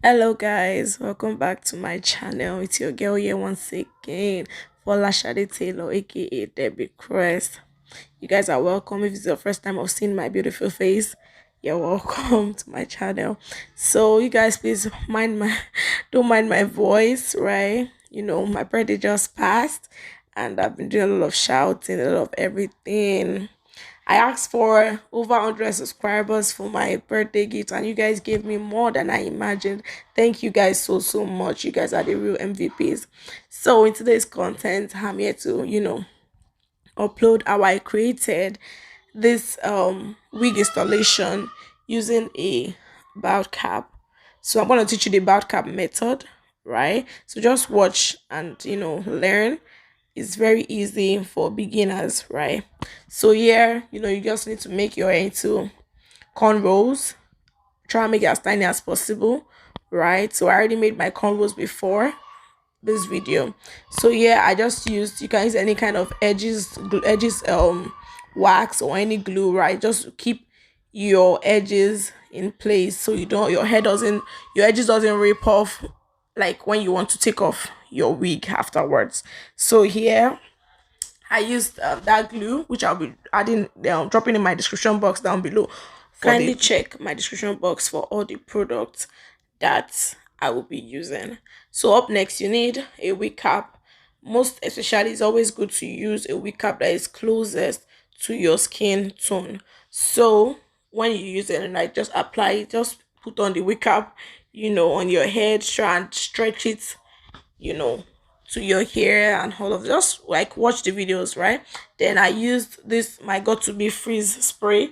Hello guys, welcome back to my channel. It's your girl here once again, Folashade Taylor, aka Debbie Crest. You guys are welcome. If it's your first time of seeing my beautiful face, you're welcome to my channel. So you guys please mind my don't mind my voice, right? My birthday just passed and I've been doing a lot of shouting, a lot of everything. I asked for over 100 subscribers for my birthday gift, and you guys gave me more than I imagined. Thank you guys so much. You guys are the real MVPs. So, in today's content, I'm here to, upload how I created this wig installation using a bout cap. So, I'm going to teach you the bout cap method, right? So, just watch and, learn. It's very easy for beginners, right? So here, you just need to make your hair into cornrows. Try and make it as tiny as possible, right? So I already made my cornrows before this video. So yeah, I just used, you can use any kind of edges wax or any glue, right? Just to keep your edges in place so your edges doesn't rip off like when you want to take off your wig afterwards. So here I used that glue, which I'll be adding, dropping in my description box down below. Kindly check my description box for all the products that I will be using. So up next, you need a wig cap. Most especially, it's always good to use a wig cap that is closest to your skin tone. So when you use it, and just apply it, just put on the wig cap, on your head, try and stretch it, you know to your hair and all of just like watch the videos, right? Then I used this my Got2b Freeze spray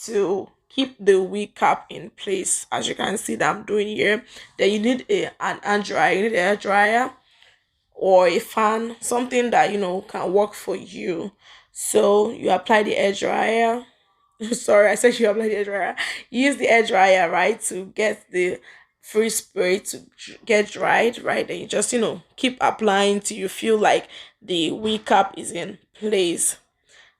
to keep the wig cap in place, as you can see that I'm doing here. Then you need an hand dryer. You need a hair dryer or a fan, something that can work for you. So you apply the hair dryer. Sorry, I said you apply the hair dryer. Use the hair dryer, right, to get the free spray to get dried, right? Then you just keep applying till you feel like the wig cap is in place.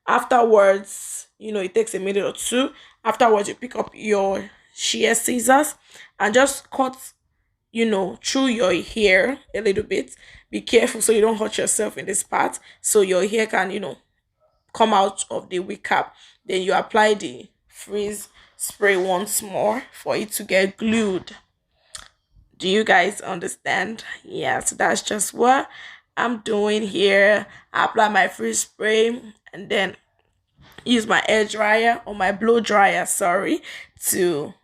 Afterwards, it takes a minute or two. Afterwards, you pick up your shear scissors and just cut, through your hair a little bit. Be careful so you don't hurt yourself in this part, so your hair can come out of the wig cap. Then you apply the freeze spray once more for it to get glued. Do you guys understand? Yeah, so that's just what I'm doing here. I apply my freeze spray and then use my air dryer or my blow dryer, sorry, to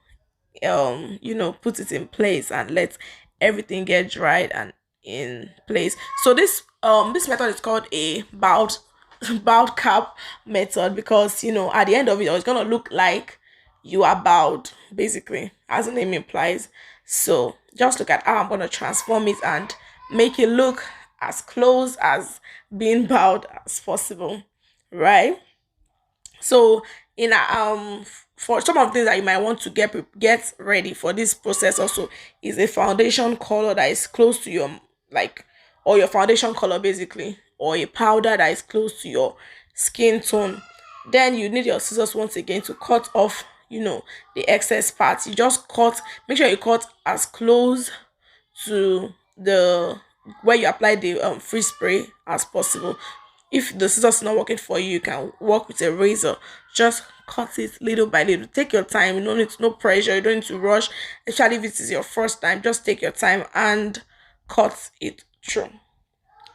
put it in place and let everything get dried and in place. So this method is called a bowed cap method because at the end of it it's gonna look like you are bowed, basically, as the name implies. So just look at how I'm gonna transform it and make it look as close as being bowed as possible, right? So in for some of the things that you might want to get ready for this process also is a foundation color that is close to your like or your foundation color basically, or a powder that is close to your skin tone. Then you need your scissors once again to cut off the excess parts. You just cut, make sure you cut as close to the where you apply the free spray as possible. If the scissors not working for you, you can work with a razor. Just cut it little by little. Take your time. You don't need no pressure. You don't need to rush. Especially if it is your first time, just take your time and cut it through.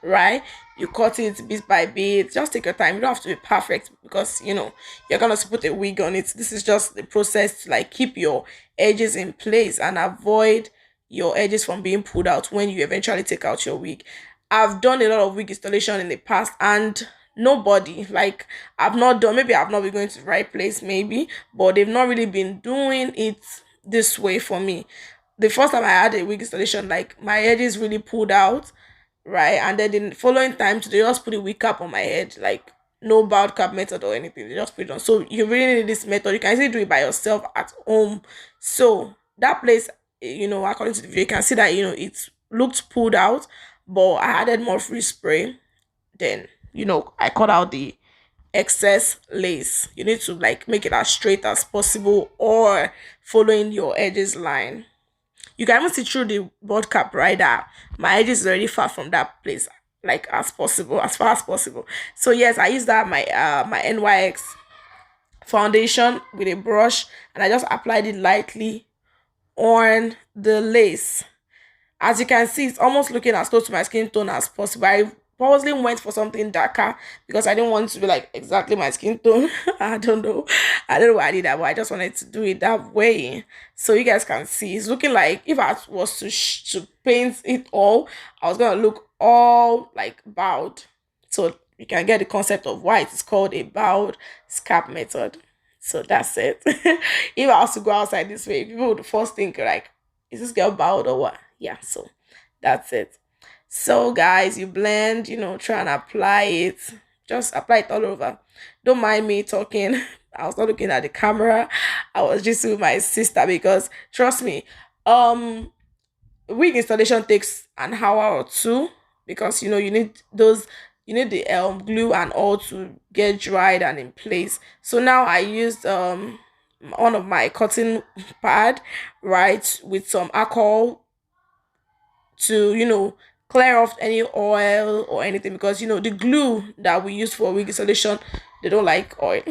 Right? You cut it bit by bit. Just take your time. You don't have to be perfect because you're gonna put a wig on it. This is just the process to like keep your edges in place and avoid your edges from being pulled out when you eventually take out your wig. I've done a lot of wig installation in the past and nobody, like, I've not done, maybe I've not been going to the right place, maybe, but they've not really been doing it this way for me. The first time I had a wig installation, like my edges really pulled out, right? And then the following time they just put a wig cap on my head, like no bald cap method or anything. They just put it on. So you really need this method. You can easily do it by yourself at home. So that place, according to the video, you can see that it looked pulled out, but I added more free spray. Then I cut out the excess lace. You need to like make it as straight as possible or following your edges line. You can even see through the board cap right that my edges is already far from that place, like as possible, as far as possible. So yes, I use that my NYX foundation with a brush, and I just applied it lightly on the lace. As you can see, it's almost looking as close to my skin tone as possible. I probably went for something darker because I didn't want it to be like exactly my skin tone. I don't know. I don't know why I did that, but I just wanted to do it that way. So you guys can see, it's looking like if I was to paint it all, I was going to look all like bowed. So you can get the concept of why it's called a bowed scalp method. So that's it. If I was to go outside this way, people would first think like, is this girl bowed or what? Yeah, so that's it. So guys, you blend, try and apply it. Just apply it all over. Don't mind me talking. I was not looking at the camera. I was just with my sister because trust me, wig installation takes an hour or two because you need those, you need the glue and all to get dried and in place. So now I used one of my cotton pad, right, with some alcohol to clear off any oil or anything, because the glue that we use for wig installation, they don't like oil.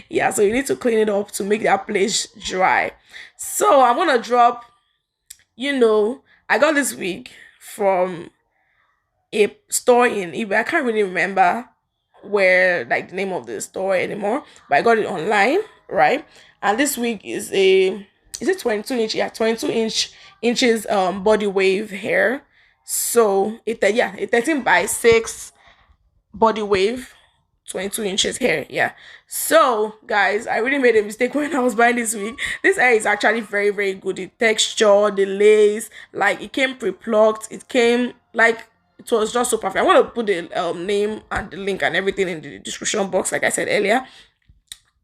Yeah, so you need to clean it up to make that place dry. So I'm gonna drop, I got this wig from a store in eBay. I can't really remember where, like, the name of the store anymore, but I got it online, right? And this wig is it 22 inch? Yeah, 22 inches body wave hair. So a 13 by 6 body wave, 22 inches hair. Yeah. So guys, I really made a mistake when I was buying this wig. This hair is actually very, very good. The texture, the lace, like it came pre-plucked. It came like, it was just so perfect. I want to put the name and the link and everything in the description box, like I said earlier.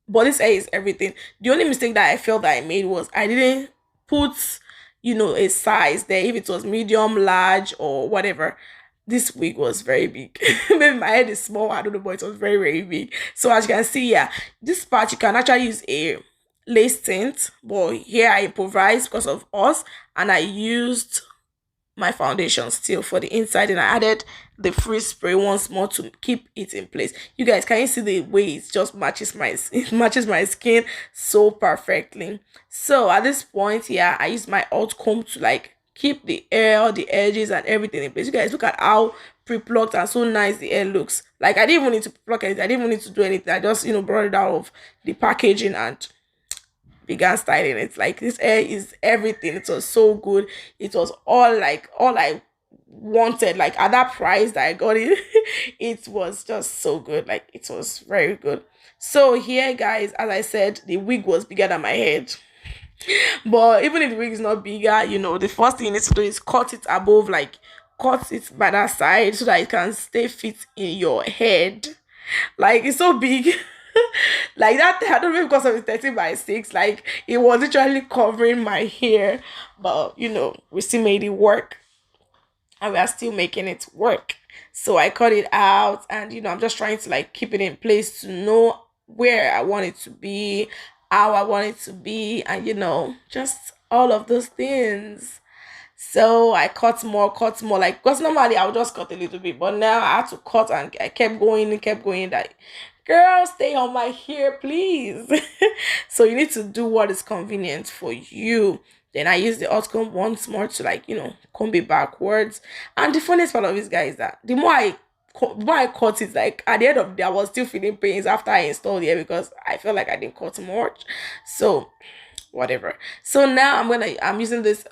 But this hair is everything. The only mistake that I felt that I made was I didn't put, a size there, if it was medium, large, or whatever. This wig was very big. Maybe my head is small, I don't know, but it was very, very big. So as you can see, yeah, this part you can actually use a lace tint, but here I improvised because of us, and I used my foundation still for the inside, and I added the freeze spray once more to keep it in place. You guys, can you see the way it just matches it matches my skin so perfectly? So at this point, yeah, I use my alt comb to like keep the hair, the edges, and everything in place. You guys, look at how pre-plucked and so nice the hair looks. Like, I didn't even need to pluck anything, I didn't even need to do anything. I just brought it out of the packaging and began styling it. Like, this hair is everything. It was so good. It was all I wanted. Like, at that price that I got it, it was just so good. Like, it was very good. So here, guys, as I said, the wig was bigger than my head. But even if the wig is not bigger, the first thing you need to do is cut it above, like cut it by that side so that it can stay fit in your head. Like, it's so big. Like that, I don't know, because of the 13 by 6, like it was literally covering my hair. But we still made it work, and we are still making it work. So I cut it out, and I'm just trying to like keep it in place to know where I want it to be, how I want it to be, and just all of those things. So I cut more, like, because normally I would just cut a little bit, but now I had to cut, and I kept going and kept going. Like, girl, stay on my hair, please. So you need to do what is convenient for you. Then I use the hot comb once more to like comb it backwards. And the funniest part of this, guy, is that the more I cut it, like at the end of the day, I was still feeling pains after I installed it because I felt like I didn't cut much. So whatever. So now I'm using this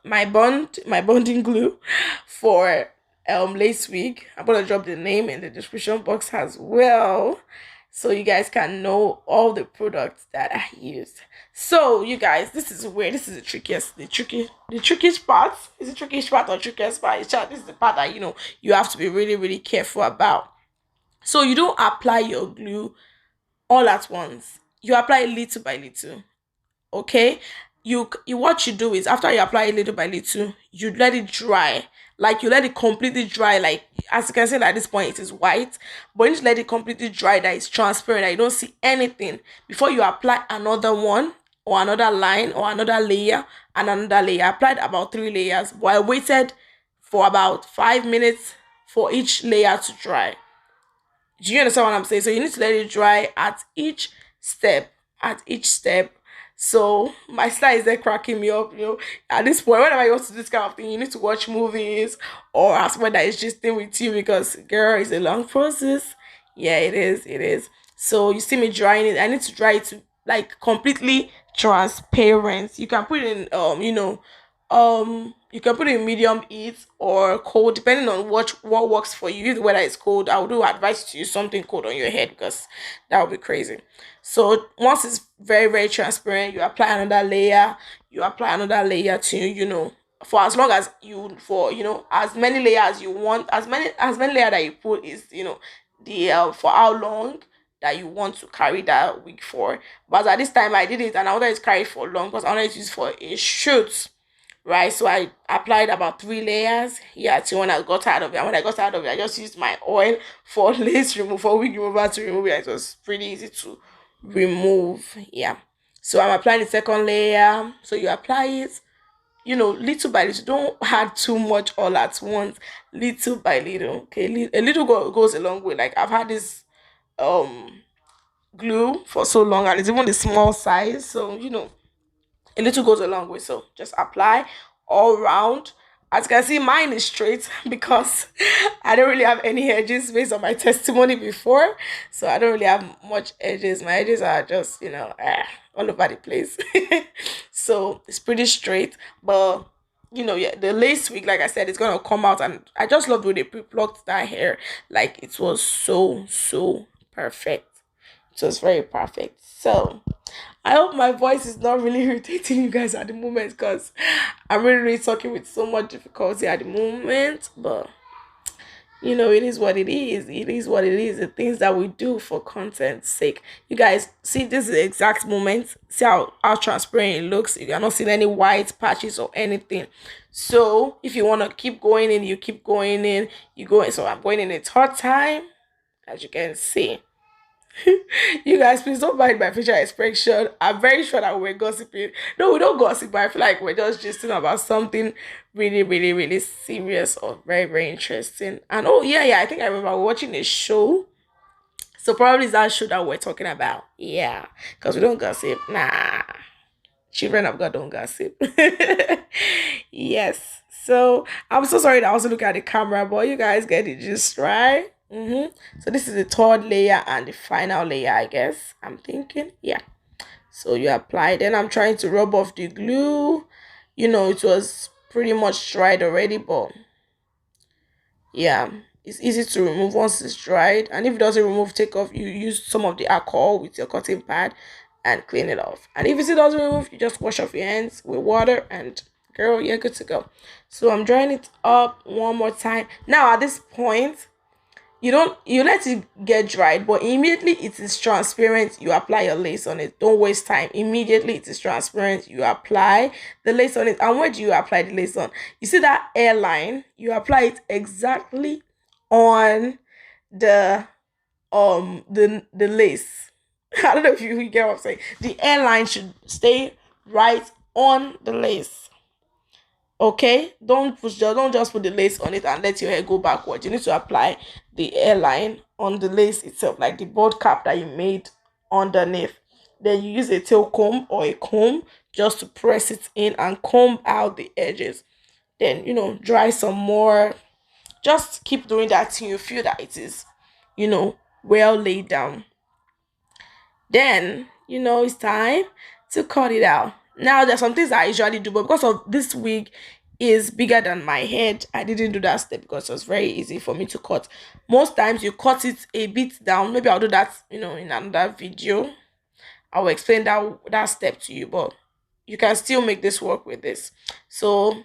my bonding glue for lace wig. I'm gonna drop the name in the description box as well, so you guys can know all the products that I used. So you guys, this is the trickiest part. Is it trickiest part or trickiest part? This is the part that you have to be really, really careful about. So you don't apply your glue all at once. You apply little by little. Okay, you what you do is, after you apply it little by little, you let it dry. Like, you let it completely dry. Like, as you can see, at this point it is white, but you just let it completely dry, that it's transparent, that you don't see anything, before you apply another one or another line or another layer and another layer. I applied about 3 layers, but I waited for about 5 minutes for each layer to dry. Do you understand what I'm saying? So you need to let it dry at each step, at each step. So my style is there cracking me up, At this point, whenever you want to do this kind of thing, you need to watch movies or ask someone that is just staying with you because girl, it's a long process. Yeah, it is, it is. So you see me drying it. I need to dry it to like completely transparent. You can put it in you can put it in medium heat or cold, depending on what works for you. If the weather is cold, I would do advise you to use something cold on your head because that would be crazy. So once it's very, very transparent, you apply another layer. You apply another layer to for as long as as many layers you want, as many layer that you put is the for how long that you want to carry that wig for. But at this time I did it and I wanted to carry it for long because I wanted to use it for a shoot, right? So I applied about 3 layers. Yeah, till when I got tired of it. And when I got tired of it, I just used my oil for lace remove, for wig remover to remove it. It was pretty easy to remove. Yeah. So I'm applying the second layer. So you apply it, little by little. Don't add too much all at once. Little by little. Okay. A little goes a long way. Like I've had this um glue for so long and it's even the small size. So a little goes a long way. So just apply all round. As you can see, mine is straight because I don't really have any edges based on my testimony before. So I don't really have much edges. My edges are just, all over the place. So it's pretty straight. But, yeah, the lace wig, like I said, is going to come out. And I just love the way they pre-plucked that hair. Like, it was so, so perfect. It was very perfect. So I hope my voice is not really irritating you guys at the moment because I'm really talking with so much difficulty at the moment. But it is what it is. It is what it is. The things that we do for content's sake. You guys see this is the exact moment. See how transparent it looks. You are not seeing any white patches or anything. So if you want to keep going in, you keep going in. You go in. So I'm going in a third time, as you can see. You guys, please don't mind my facial expression. I'm very sure that we're gossiping. No, we don't gossip, but I feel like we're just gisting about something really, really, really serious or very, very interesting. And oh, yeah, I think I remember watching a show. So probably it's that show that we're talking about. Yeah, because we don't gossip. Nah, children of God don't gossip. Yes. So I'm so sorry that I also look at the camera, but you guys get it just right. So this is the third layer and the final layer, I guess. I'm thinking, yeah. So you apply. Then I'm trying to rub off the glue. It was pretty much dried already, but yeah, it's easy to remove once it's dried. And if it doesn't remove, take off. You use some of the alcohol with your cotton pad and clean it off. And if it still doesn't remove, you just wash off your hands with water and girl, you're good to go. So I'm drying it up one more time. Now at this point, you let it get dried, but immediately it is transparent, you apply your lace on it. Don't waste time. Immediately it is transparent, you apply the lace on it. And where do you apply the lace on? You see that hairline, you apply it exactly on the the lace. I don't know if you get what I'm saying. The hairline should stay right on the lace. Okay, don't just put the lace on it and let your hair go backwards. You need to apply the hairline on the lace itself, like the board cap that you made underneath. Then you use a tail comb or a comb just to press it in and comb out the edges. Then dry some more. Just keep doing that till you feel that it is well laid down. Then it's time to cut it out. Now there's some things I usually do, but because of this wig is bigger than my head, I didn't do that step because it was very easy for me to cut. Most times you cut it a bit down. Maybe I'll do that in another video. I will explain that step to you, but you can still make this work with this. So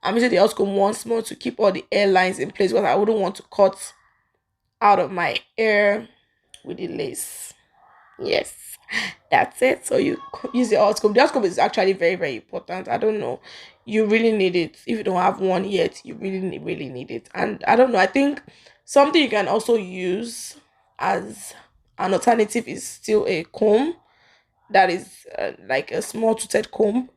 I'm using the outcome once more to keep all the hairlines in place because I wouldn't want to cut out of my hair with the lace. Yes, that's it. So you use the outcome. The outcome is actually very, very important. I don't know, you really need it. If you don't have one yet, you really need it. And I don't know, I think something you can also use as an alternative is still a comb. that is like a small toothed comb.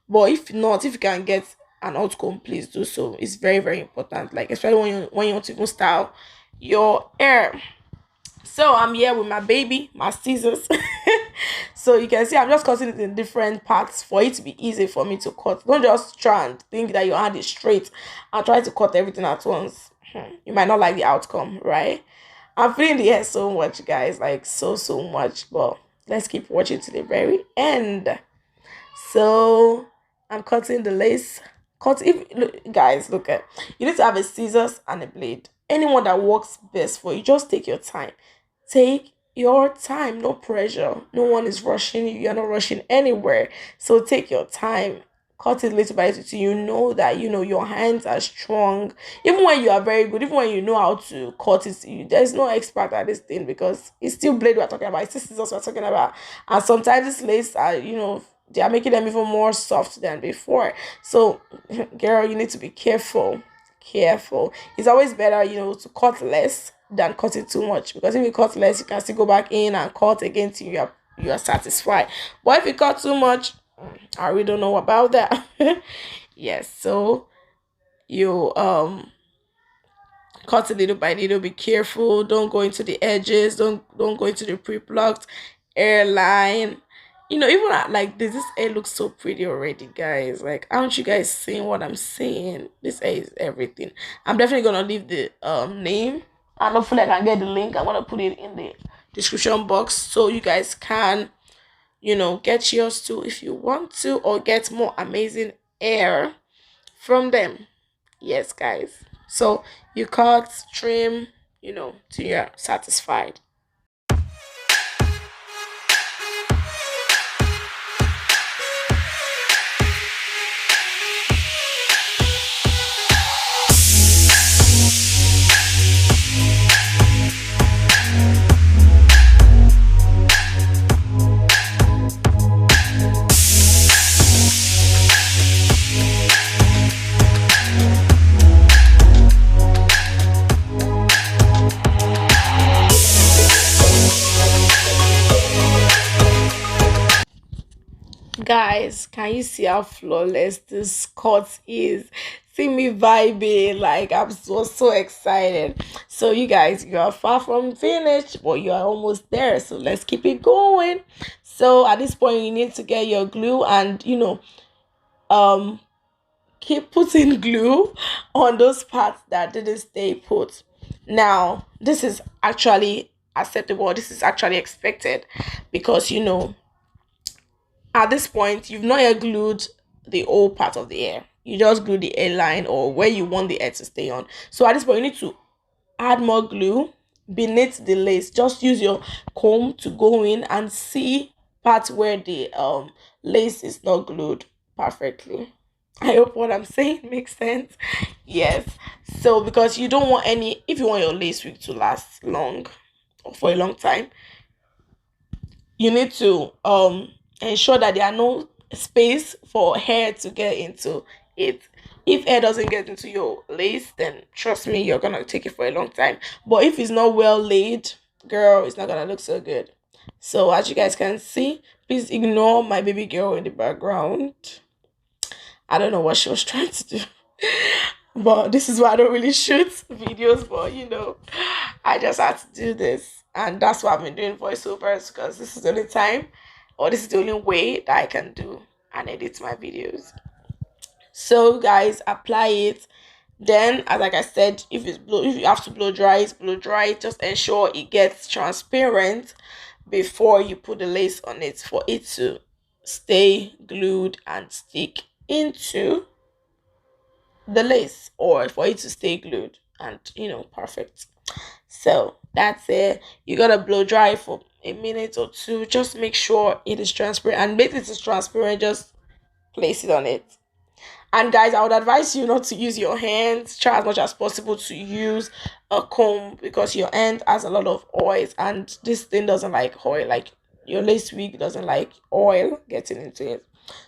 But if not, if you can get an out comb, please do so. It's very, very important, like especially when you want to even style your hair. So I'm here with my baby, my scissors. So you can see I'm just cutting it in different parts for it to be easy for me to cut. Don't just try and think that your hand is straight and try to cut everything at once. You might not like the outcome, right? I'm feeling the hair so much, guys, like so much. But let's keep watching to the very end. So I'm cutting the lace. Cut if look, guys, look at, you need to have a scissors and a blade. Anyone that works best for you. Just take your time. Take your time, no pressure. No one is rushing you. You're not rushing anywhere. So take your time. Cut it little by little till you know that your hands are strong. Even when you are very good, even when you know how to cut it, there's no expert at this thing because it's still blade we're talking about, it's still scissors we're talking about. And sometimes this lace are, they are making them even more soft than before. So girl, you need to be careful. It's always better, to cut less than cutting too much, because if you cut less, you can still go back in and cut again till you are satisfied. But if you cut too much, I really don't know about that. Yes, so you cut it little by little. Be careful. Don't go into the edges. Don't go into the pre-plucked hairline. Even like this hair looks so pretty already, guys. Like, aren't you guys seeing what I'm saying? This hair is everything. I'm definitely gonna leave the name, and hopefully I can get the link. I'm gonna put it in the description box so you guys can get yours too if you want to, or get more amazing hair from them. Yes, guys. So you cut, trim, till you're satisfied. Guys, can you see how flawless this cut is? See me vibing, like I'm so excited. So you guys, you are far from finished, but you are almost there. So let's keep it going. So at this point, you need to get your glue and um keep putting glue on those parts that didn't stay put. Now, this is actually acceptable. This is actually expected because at this point, you've not yet glued the whole part of the hair. You just glue the hairline or where you want the hair to stay on. So at this point, you need to add more glue beneath the lace. Just use your comb to go in and see parts where the lace is not glued perfectly. I hope what I'm saying makes sense. Yes. So because you don't want any, if you want your lace wig to last long or for a long time, you need to ensure that there are no space for hair to get into it. If hair doesn't get into your lace, then trust me, you're gonna take it for a long time. But if it's not well laid, girl, it's not gonna look so good. So as you guys can see, please ignore my baby girl in the background. I don't know what she was trying to do. But this is why I don't really shoot videos, but I just had to do this. And that's why I've been doing voiceovers, because this is the only time, or this is the only way that I can do and edit my videos. So guys, apply it. Then, as like I said, if you have to blow dry it, blow dry it. Just ensure it gets transparent before you put the lace on it for it to stay glued and stick into the lace, or for it to stay glued and perfect. So that's it. You gotta blow dry for a minute or two. Just make sure it is transparent, and make it is transparent, just place it on it. And guys, I would advise you not to use your hands. Try as much as possible to use a comb, because your hand has a lot of oils, and this thing doesn't like oil. Like, your lace wig doesn't like oil getting into it.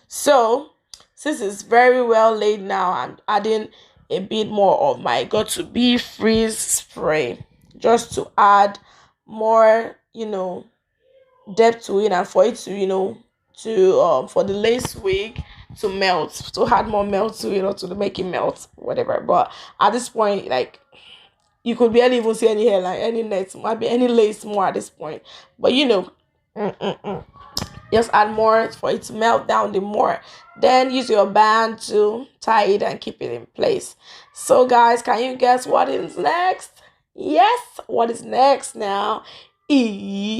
So since it's very well laid now, I'm adding a bit more of my Got2b Freeze spray, just to add more depth to it, and for it to to for the lace wig to melt, to add more melt to it, or to make it melt, whatever. But at this point, like, you could barely even see any hairline, any net, might be any lace more at this point. But just add more for it to melt down the more. Then use your band to tie it and keep it in place. So guys, can you guess what is next? Yes, what is next now is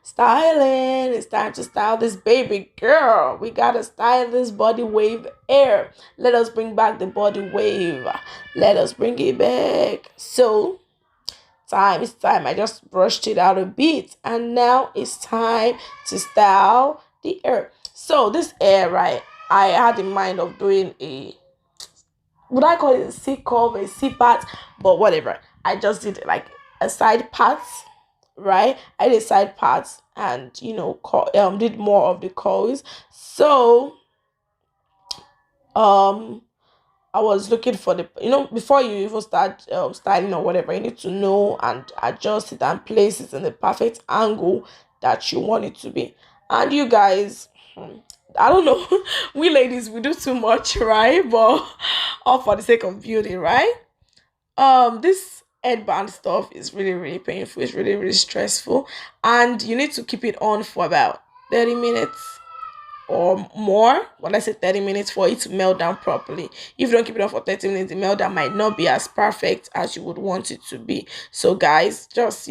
styling. It's time to style this baby girl. We gotta style this body wave hair. Let us bring back the body wave. Let us bring it back. So it's time. I just brushed it out a bit, and now it's time to style the hair. So this hair, right, I had in mind of doing a, would I call it a C curve, a C part, but whatever. I just did like a side part, right? I did a side part, and did more of the curls. So I was looking for the, before you even start styling or whatever, you need to know and adjust it and place it in the perfect angle that you want it to be. And you guys, I don't know, we ladies, we do too much, right? But all for the sake of beauty, right? This headband stuff is really, really painful. It's really, really stressful. And you need to keep it on for about 30 minutes or more. When I say 30 minutes, for it to melt down properly. If you don't keep it on for 30 minutes, the meltdown might not be as perfect as you would want it to be. So guys, just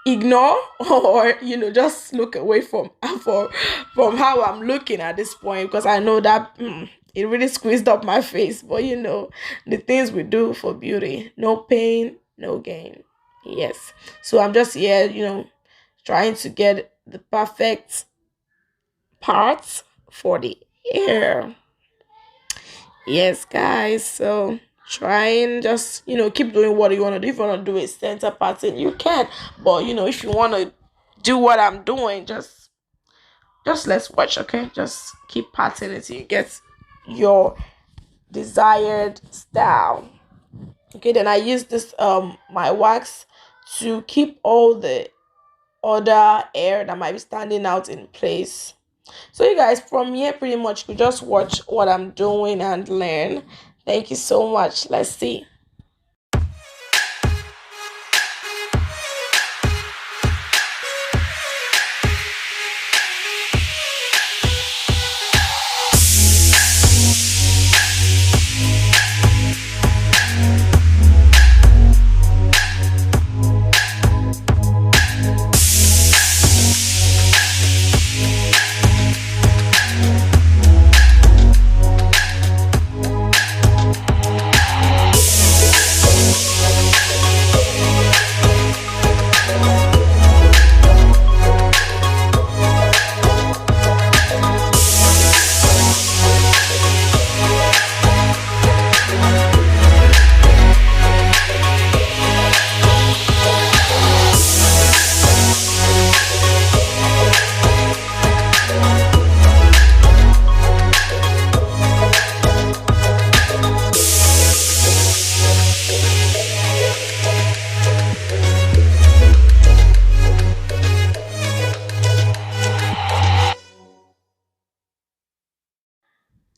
ignore, or just look away from how I'm looking at this point, because I know that it really squeezed up my face. But the things we do for beauty, no pain, no gain. Yes. So I'm just here, trying to get the perfect parts for the hair. Yes, guys. So try and just keep doing what you want to do. If you want to do a center pattern, you can. But if you want to do what I'm doing, just let's watch. Okay, just keep patterning until you get your desired style. Okay, then I use this my wax to keep all the other hair that might be standing out in place. So you guys, from here, pretty much you just watch what I'm doing and learn. Thank you so much. Let's see.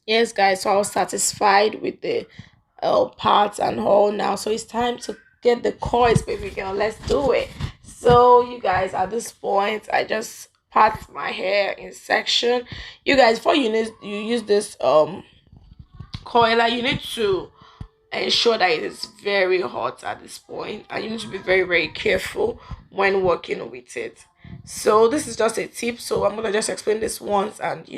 Yes, guys, so I was satisfied with the parts and all now. So it's time to get the coils, baby girl. Let's do it. So you guys, at this point, I just part my hair in section. You guys, before you use this coiler, you need to ensure that it is very hot at this point, and you need to be very, very careful when working with it. So this is just a tip, so I'm gonna just explain this once, and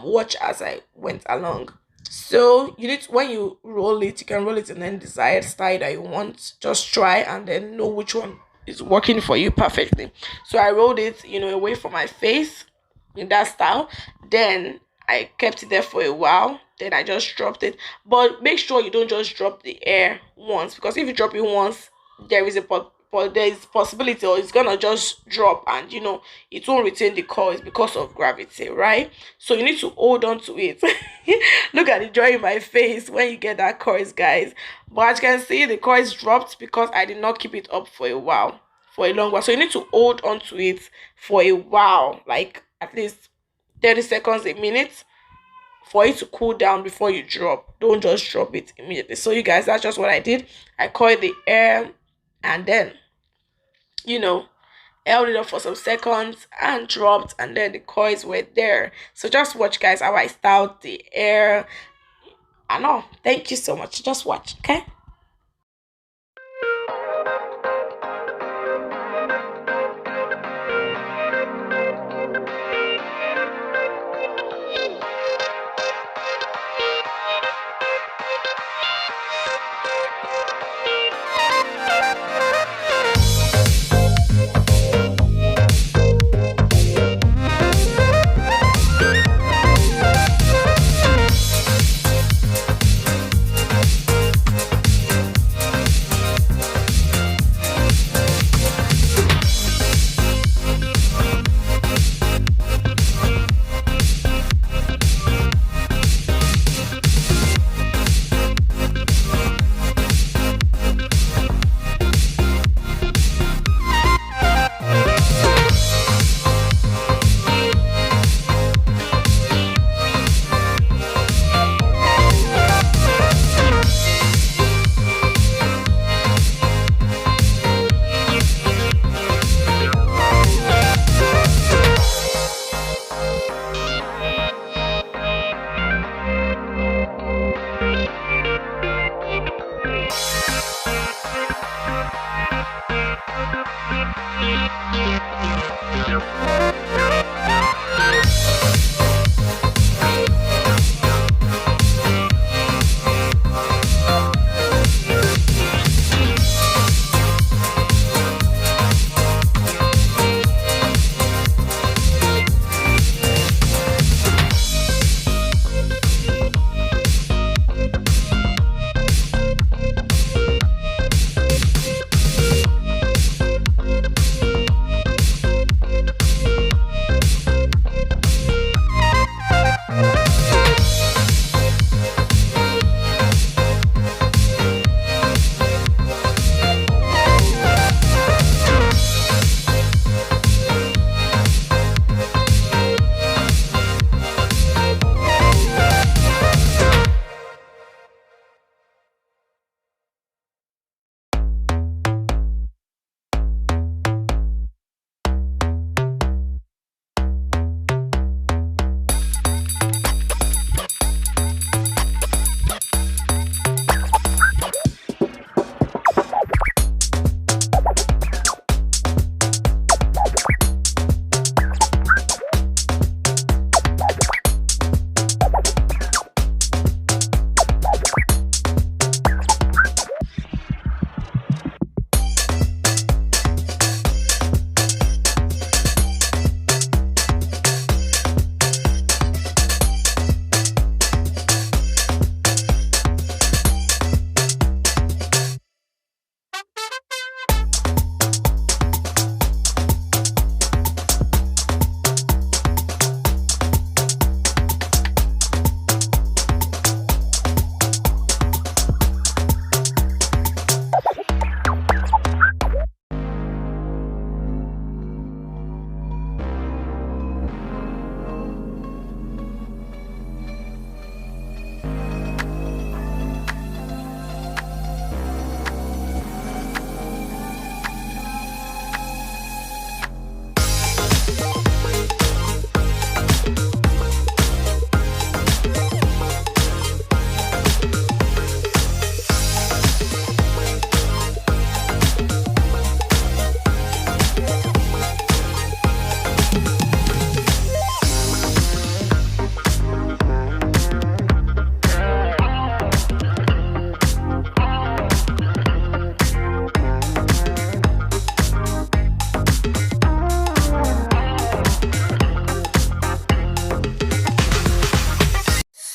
watch as I went along. So you need when you roll it, you can roll it in any desired style that you want. Just try and then know which one is working for you perfectly. So I rolled it, away from my face in that style. Then I kept it there for a while. Then I just dropped it. But make sure you don't just drop the air once, because if you drop it once, there is there is possibility, or it's gonna just drop, and it won't retain the coils because of gravity, right? So you need to hold on to it. Look at the joy in my face when you get that coils, guys. But as you can see, the coils dropped because I did not keep it up for a while. for a long while. So you need to hold on to it for a while, like at least 30 seconds, a minute, for it to cool down before you drop. Don't just drop it immediately. So you guys, that's just what I did. I coiled the hair and then, you know, held it up for some seconds and dropped, and then the coils were there. So just watch, guys, how I styled the hair. I know. Thank you so much. Just watch, okay?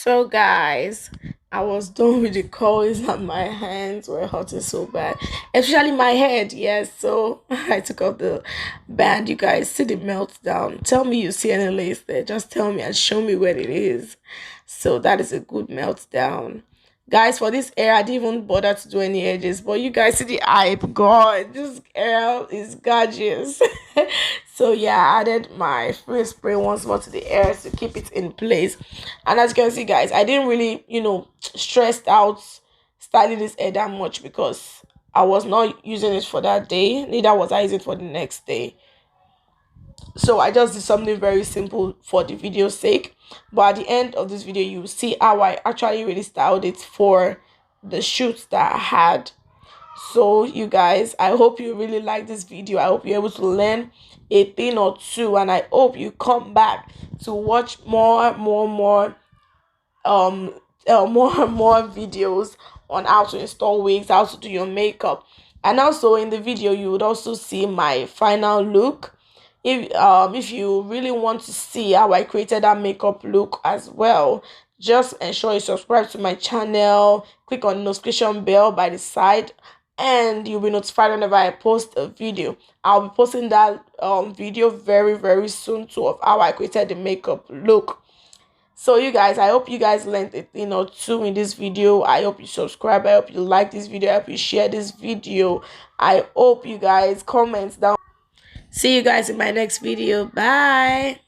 So guys, I was done with the calls and my hands were hurting so bad, especially my head. Yes, so I took off the band. You guys see the meltdown. Tell me you see any lace there. Just tell me and show me where it is. So that is a good meltdown. Guys, for this hair, I didn't even bother to do any edges, but you guys see the hype. God, this hair is gorgeous. So yeah, I added my free spray once more to the hair to keep it in place. And as you can see, guys, I didn't really, stressed out styling this hair that much because I was not using it for that day. Neither was I using it for the next day. So I just did something very simple for the video's sake, but at the end of this video you will see how I actually really styled it for the shoots that I had. So you guys, I hope you really like this video. I hope you're able to learn a thing or two, and I hope you come back to watch um more and more videos on how to install wigs, how to do your makeup. And also in the video you would also see my final look. If you really want to see how I created that makeup look as well, just ensure you subscribe to my channel, click on the notification bell by the side, and you'll be notified whenever I post a video. I'll be posting that video very very soon too, of how I created the makeup look. So you guys, I hope you guys learned a thing or two in this video. I hope you subscribe. I hope you like this video. I hope you share this video. I hope you guys comment down. See you guys in my next video. Bye.